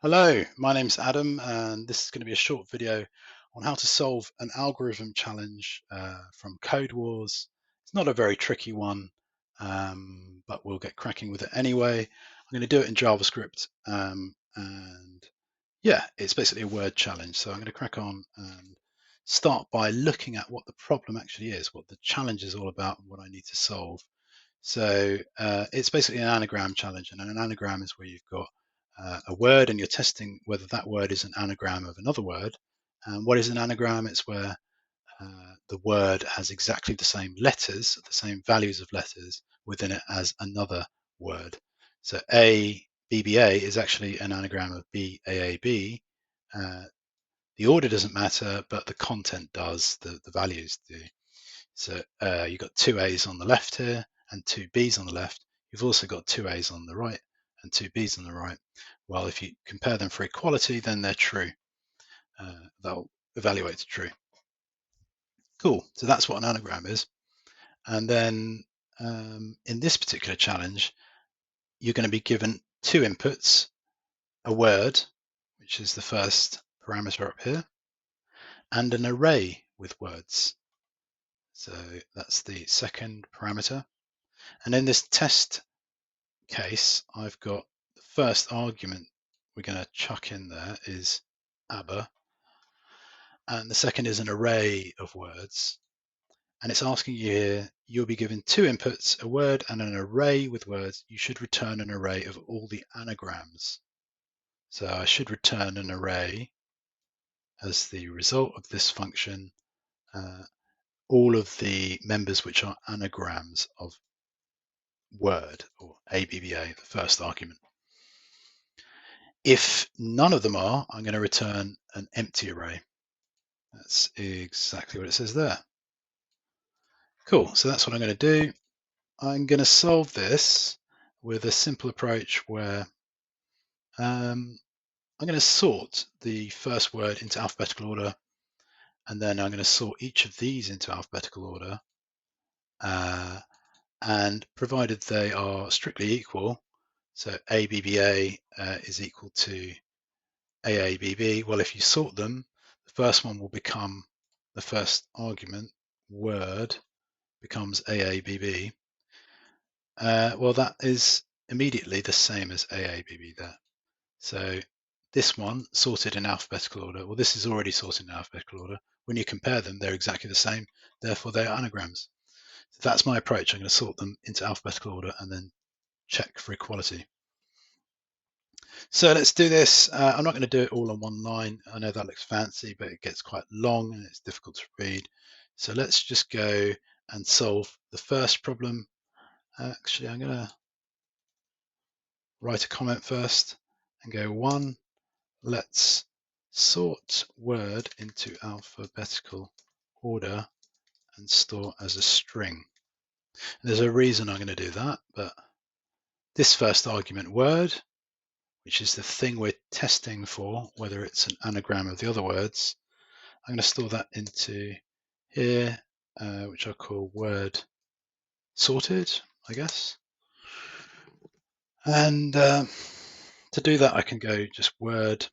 Hello, my name's Adam, and this is going to be a short video on how to solve an algorithm challenge from Code Wars. It's not a very tricky one, but we'll get cracking with it anyway. I'm going to do it in JavaScript, and yeah, it's basically a word challenge. So I'm going to crack on and start by looking at what the problem actually is, what the challenge is all about, and what I need to solve. So it's basically an anagram challenge, and an anagram is where you've got a word and you're testing whether that word is an anagram of another word. And what is an anagram? It's where the word has exactly the same letters, the same values of letters within it as another word. So ABBA is actually an anagram of BAAB. The order doesn't matter, but the content does, the values do. So you've got two A's on the left here and two B's on the left. You've also got two A's on the right and two B's on the right. Well, if you compare them for equality, then they're true. They'll evaluate to true. Cool. So that's what an anagram is. And then in this particular challenge, you're going to be given two inputs, a word, which is the first parameter up here, and an array with words. So that's the second parameter. And in this test case, I've got the first argument we're going to chuck in there is ABBA, and the second is an array of words. And it's asking you here, you'll be given two inputs, a word and an array with words. You should return an array of all the anagrams. So I should return an array as the result of this function, all of the members which are anagrams of word, or ABBA, the first argument. If none of them are, I'm going to return an empty array. That's exactly what it says there. Cool, so that's what I'm going to do. I'm going to solve this with a simple approach where I'm going to sort the first word into alphabetical order, and then I'm going to sort each of these into alphabetical order. And provided they are strictly equal, so ABBA is equal to AABB, well, if you sort them, the first one will become the first argument, word, becomes AABB. Well, that is immediately the same as AABB there. So this one sorted in alphabetical order. Well, this is already sorted in alphabetical order. When you compare them, they're exactly the same. Therefore, they are anagrams. So that's my approach. I'm going to sort them into alphabetical order and then check for equality. So let's do this. I'm not going to do it all on one line. I know that looks fancy, but it gets quite long and it's difficult to read. So let's just go and solve the first problem. Actually, I'm going to write a comment first and go 1. Let's sort word into alphabetical order and store as a string. And there's a reason I'm going to do that, but this first argument, word, which is the thing we're testing for, whether it's an anagram of the other words, I'm going to store that into here, which I'll call word sorted, I guess. And to do that, I can go just word,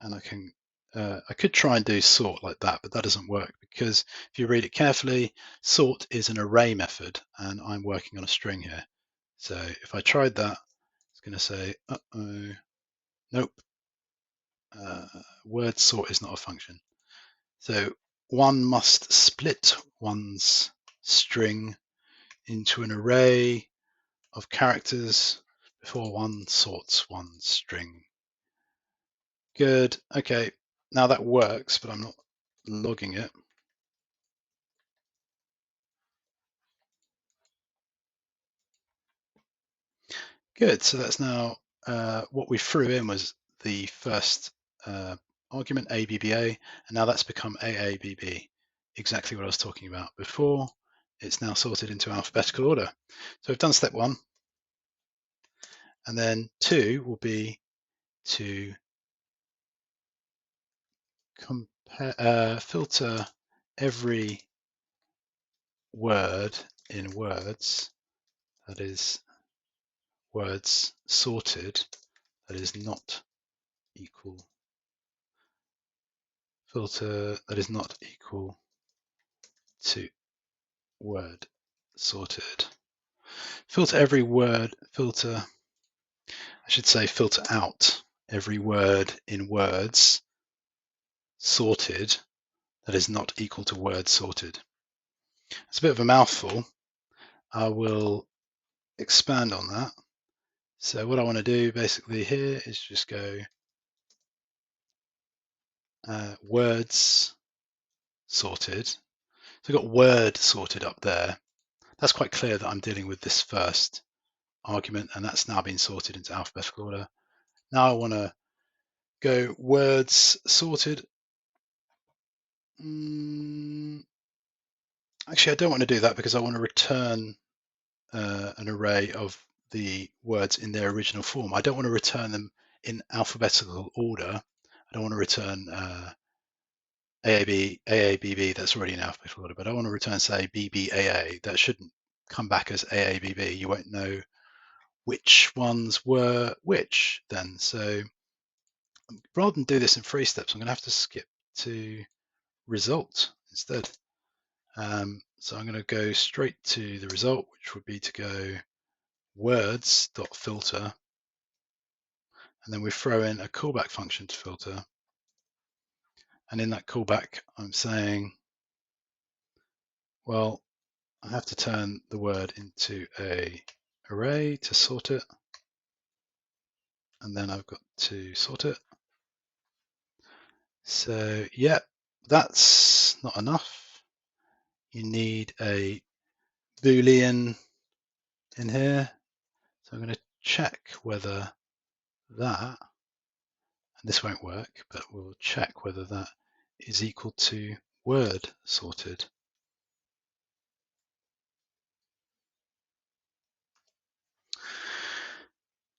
and I could try and do sort like that, but that doesn't work because if you read it carefully, sort is an array method, and I'm working on a string here. So if I tried that, it's going to say, uh-oh, nope. Word sort is not a function. So one must split one's string into an array of characters before one sorts one's string. Good. Okay. Now that works, but I'm not logging it. Good. So that's now what we threw in was the first argument, ABBA, and now that's become AABB, exactly what I was talking about before. It's now sorted into alphabetical order. So we've done step 1. And then 2 will be to filter every word in words, that is words sorted, that is not equal filter that is not equal to word sorted. Filter every word, I should say filter out every word in words sorted that is not equal to word sorted. It's a bit of a mouthful. I will expand on that. So what I want to do basically here is just go words sorted. So I've got word sorted up there. That's quite clear that I'm dealing with this first argument, and that's now been sorted into alphabetical order. Now I want to go words sorted. Actually, I don't want to do that because I want to return an array of the words in their original form. I don't want to return them in alphabetical order. I don't want to return AABB, that's already in alphabetical order, but I want to return, say, BBAA. That shouldn't come back as AABB. You won't know which ones were which then. So rather than do this in 3 steps, I'm going to have to skip to result instead. So I'm going to go straight to the result, which would be to go words.filter, and then we throw in a callback function to filter. And in that callback, I'm saying, well, I have to turn the word into a array to sort it, and then I've got to sort it. So yeah, that's not enough. You need a Boolean in here. So I'm going to check whether that, and this won't work, but we'll check whether that is equal to word sorted.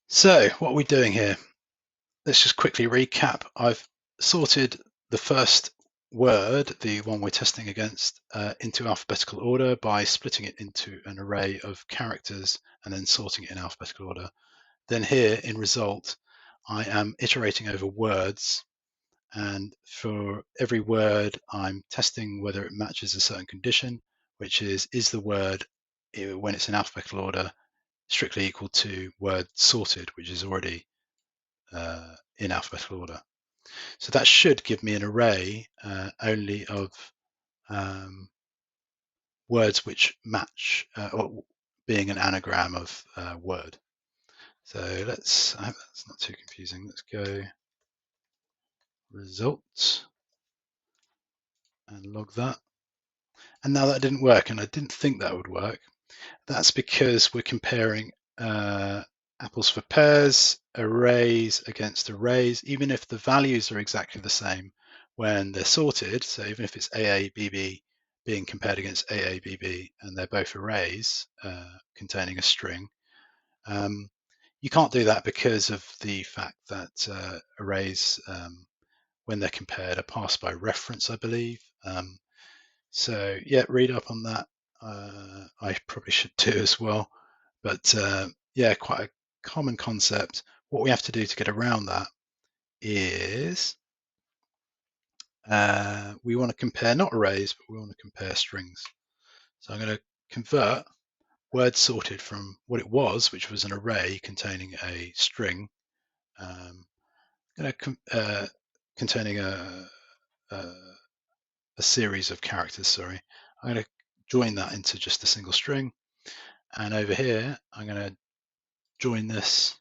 So what are we doing here? Let's just quickly recap. I've sorted the first word, the one we're testing against, into alphabetical order by splitting it into an array of characters and then sorting it in alphabetical order. Then here in result, I am iterating over words, and for every word I'm testing whether it matches a certain condition, which is the word, when it's in alphabetical order, strictly equal to word sorted, which is already in alphabetical order. So that should give me an array only of words which match, or being an anagram of word. So let's, I hope that's not too confusing. Let's go results and log that. And now that didn't work, and I didn't think that would work. That's because we're comparing apples for pears, arrays against arrays, even if the values are exactly the same when they're sorted. So even if it's AABB being compared against AABB and they're both arrays containing a string, you can't do that because of the fact that arrays, when they're compared, are passed by reference, I believe. So yeah, read up on that. I probably should do as well, but yeah, quite a common concept. What we have to do to get around that is we want to compare not arrays, but we want to compare strings. So I'm going to convert word sorted from what it was, which was an array containing a string, containing a series of characters, sorry. I'm going to join that into just a single string. And over here, I'm going to join this,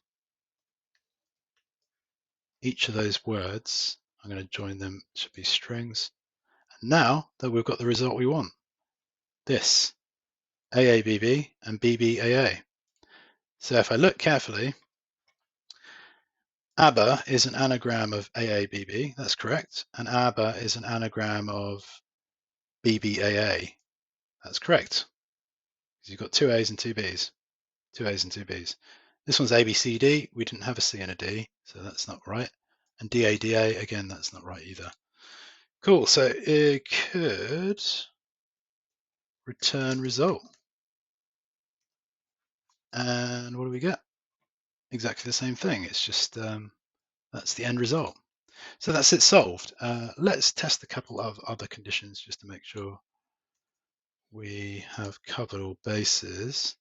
each of those words, I'm going to join them to be strings. And now that we've got the result we want, this, AABB and BBAA. So if I look carefully, ABBA is an anagram of AABB, that's correct, and ABBA is an anagram of BBAA, that's correct. Because you've got 2 A's and 2 B's, 2 A's and 2 B's. This one's ABCD, we didn't have a C and a D, so that's not right. And DADA, again, that's not right either. Cool, so it could return result. And what do we get? Exactly the same thing. It's just That's the end result. So that's it solved. Let's test a couple of other conditions just to make sure we have covered all bases.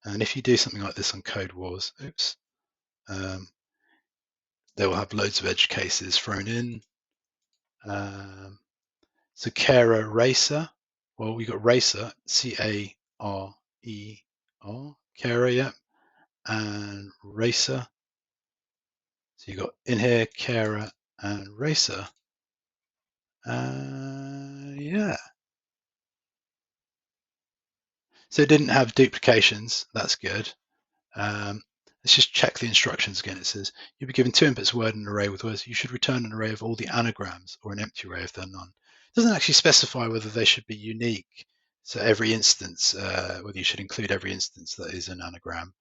And if you do something like this on Code Wars, oops, they will have loads of edge cases thrown in. So Carer Racer, well, we got Racer, Carer, Carer, yeah, and Racer. So you got in here Carer and Racer. Yeah. So it didn't have duplications. That's good. Let's just check the instructions again. It says you'll be given 2 inputs, a word and an array with words. You should return an array of all the anagrams or an empty array if they're none. It doesn't actually specify whether they should be unique. So every instance, whether you should include every instance that is an anagram.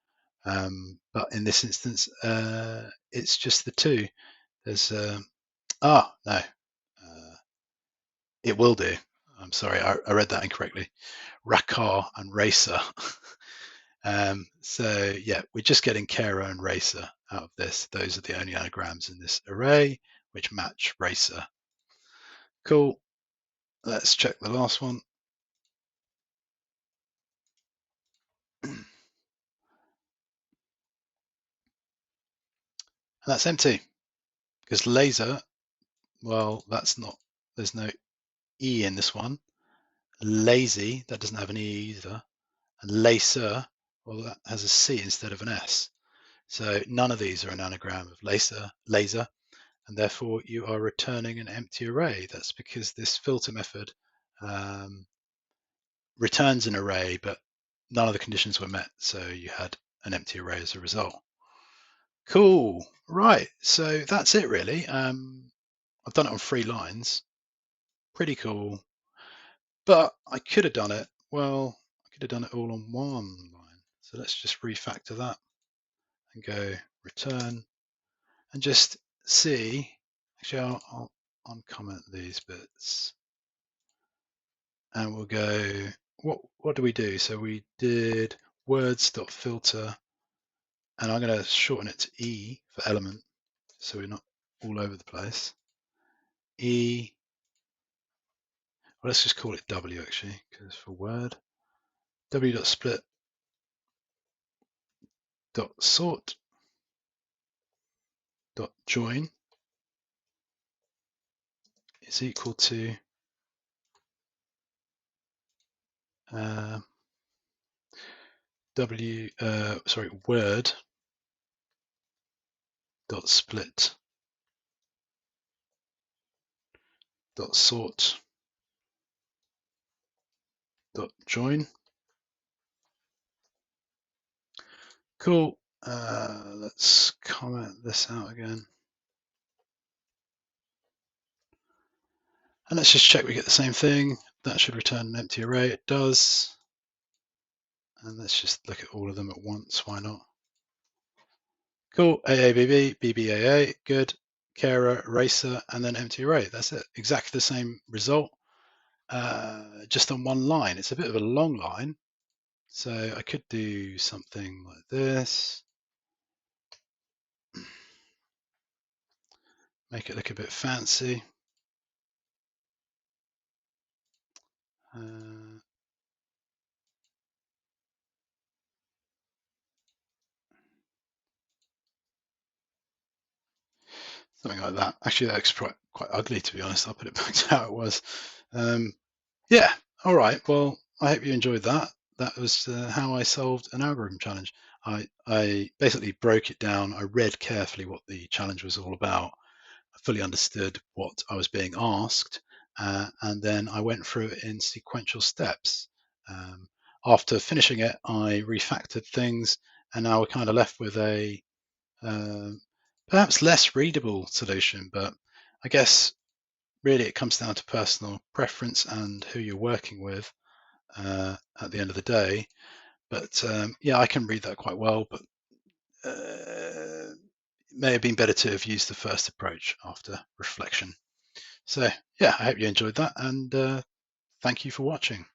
But in this instance, it's just the 2. There's, no, it will do. I'm sorry, I read that incorrectly. Rakar and Racer. So yeah, we're just getting Carer and Racer out of this. Those are the only anagrams in this array which match Racer. Cool. Let's check the last one. And that's empty because laser, well, that's not, there's no E in this one. Lazy, that doesn't have an E either. And lacer, well, that has a C instead of an S. So none of these are an anagram of laser, and therefore you are returning an empty array. That's because this filter method returns an array, but none of the conditions were met, so you had an empty array as a result. Cool. Right, so that's it really. I've done it on 3 lines. Pretty cool. But I could have done it, well, I could have done it all on 1 line. So let's just refactor that and go return and just see. Actually, I'll uncomment these bits and we'll go, what do we do? So we did words.filter, and I'm going to shorten it to E for element so we're not all over the place. E, well, let's just call it W actually, because for word, w.split dot sort dot join is equal to word dot split dot sort dot join. Cool. Let's comment this out again. And let's just check we get the same thing. That should return an empty array. It does. And let's just look at all of them at once. Why not? Cool. AABB, BBAA, good. Carer, Racer, and then empty array. That's it. Exactly the same result, just on 1 line. It's a bit of a long line. So I could do something like this. Make it look a bit fancy. Something like that. Actually, that looks quite ugly, to be honest. I'll put it back to how it was. Yeah, all right. Well, I hope you enjoyed that. That was how I solved an algorithm challenge. I basically broke it down. I read carefully what the challenge was all about. I fully understood what I was being asked, and then I went through it in sequential steps. After finishing it, I refactored things, and now we're kind of left with a perhaps less readable solution, but I guess really it comes down to personal preference and who you're working with at the end of the day. But yeah, I can read that quite well, but it may have been better to have used the first approach after reflection. So yeah, I hope you enjoyed that, and thank you for watching.